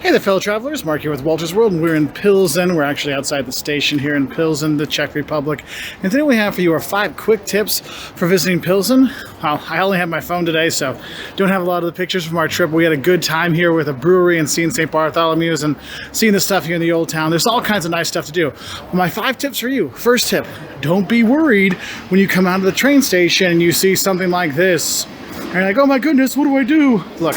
Hey there, fellow travelers. Mark here with Wolters World, and we're in Pilsen. We're actually outside the station here in Pilsen, the Czech Republic. And today we have for you our 5 quick tips for visiting Pilsen. Well, I only have my phone today, so don't have a lot of the pictures from our trip. We had a good time here with a brewery and seeing St. Bartholomew's and seeing the stuff here in the old town. There's all kinds of nice stuff to do. My 5 tips for you. First tip, don't be worried when you come out of the train station and you see something like this. And you're like, oh my goodness, what do I do? Look,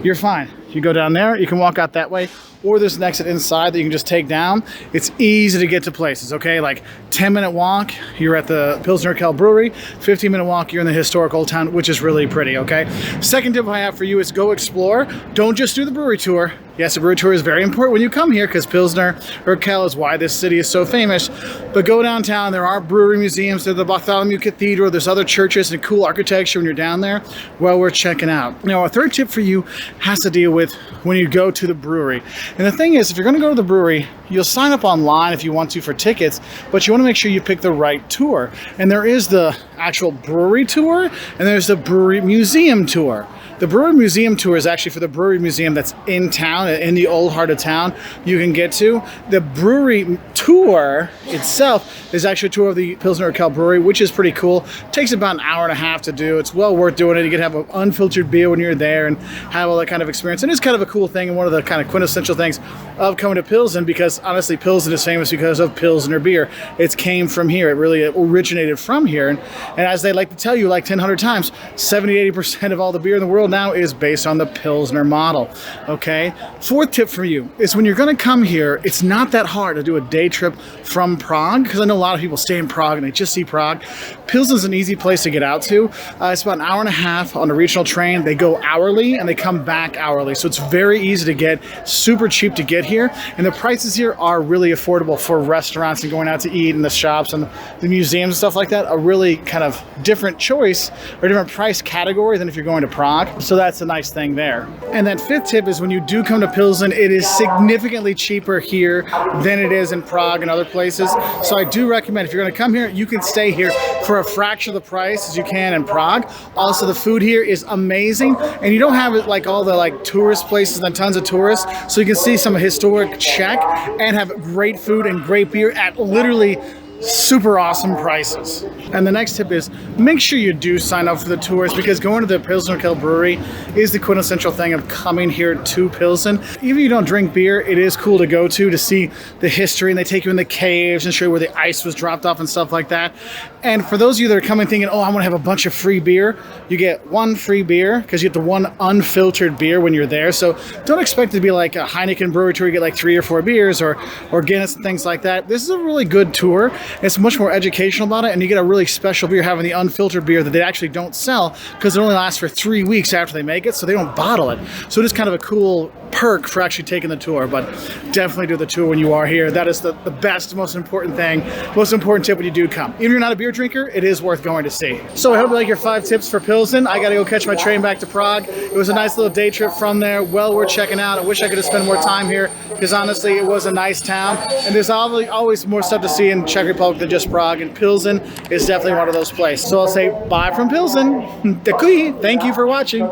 you're fine. You go down there, you can walk out that way, or there's an exit inside that you can just take down. It's easy to get to places, okay? Like 10-minute walk, you're at the Pilsner Urquell brewery. 15-minute walk, you're in the historic old town, which is really pretty, okay? Second tip I have for you is go explore. Don't just do the brewery tour. Yes, the brewery tour is very important when you come here because Pilsner Urquell is why this city is so famous. But go downtown, there are brewery museums, there's the Bartholomew Cathedral, there's other churches and cool architecture when you're down there. Well, worth checking out. Now, our third tip for you has to deal with when you go to the brewery. And the thing is, if you're going to go to the brewery, you'll sign up online if you want to for tickets, but you want to make sure you pick the right tour. And there is the actual brewery tour, and there's the brewery museum tour. The brewery museum tour is actually for the brewery museum that's in town, in the old heart of town, you can get to. The brewery tour itself is actually a tour of the Pilsner Urquell brewery, which is pretty cool. It takes about an hour and a half to do. It's well worth doing it. You can have an unfiltered beer when you're there and have all that kind of experience. And it's kind of a cool thing and one of the kind of quintessential things of coming to Pilsen, because honestly, Pilsen is famous because of Pilsner beer. It came from here. It really originated from here. And as they like to tell you like 100 times, 70-80% of all the beer in the world now is based on the Pilsner model, okay? Fourth tip for you is when you're going to come here, it's not that hard to do a day trip from Prague, because I know a lot of people stay in Prague and they just see Prague. Pilsen's an easy place to get out to. It's about an hour and a half on a regional train. They go hourly and they come back hourly, so it's very easy to get, super cheap to get here, and the prices here are really affordable for restaurants and going out to eat and the shops and the museums and stuff like that. A really kind of different choice or different price category than if you're going to Prague. So that's a nice thing there. And then fifth tip is when you do come to Pilsen, it is significantly cheaper here than it is in Prague and other places. So I do recommend if you're going to come here, you can stay here for a fraction of the price as you can in Prague. Also, the food here is amazing, and you don't have it like all the like tourist places and tons of tourists. So you can see some historic Czech and have great food and great beer at literally super awesome prices. And the next tip is make sure you do sign up for the tours, because going to the Pilsner Urquell brewery is the quintessential thing of coming here to Pilsen. Even if you don't drink beer, it is cool to go to see the history, and they take you in the caves and show you where the ice was dropped off and stuff like that. And for those of you that are coming thinking, oh, I want to have a bunch of free beer, you get 1 free beer because you get the 1 unfiltered beer when you're there. So don't expect it to be like a Heineken brewery tour, you get like 3 or 4 beers or Guinness and things like that. This is a really good tour. It's much more educational about it, and you get a really special beer having the unfiltered beer that they actually don't sell because it only lasts for 3 weeks after they make it, so they don't bottle it. So it is kind of a cool perk for actually taking the tour, but definitely do the tour when you are here. That is the best, most important thing, most important tip when you do come. Even if you're not a beer drinker, it is worth going to see. So I hope you like your 5 tips for Pilsen. I gotta go catch my train back to Prague. It was a nice little day trip from there, well worth checking out. I wish I could have spent more time here because honestly, it was a nice town, and there's always more stuff to see in Czech Republic than just Prague, and Pilsen is definitely one of those places. So I'll say bye from Pilsen. Děkuji. Thank you for watching.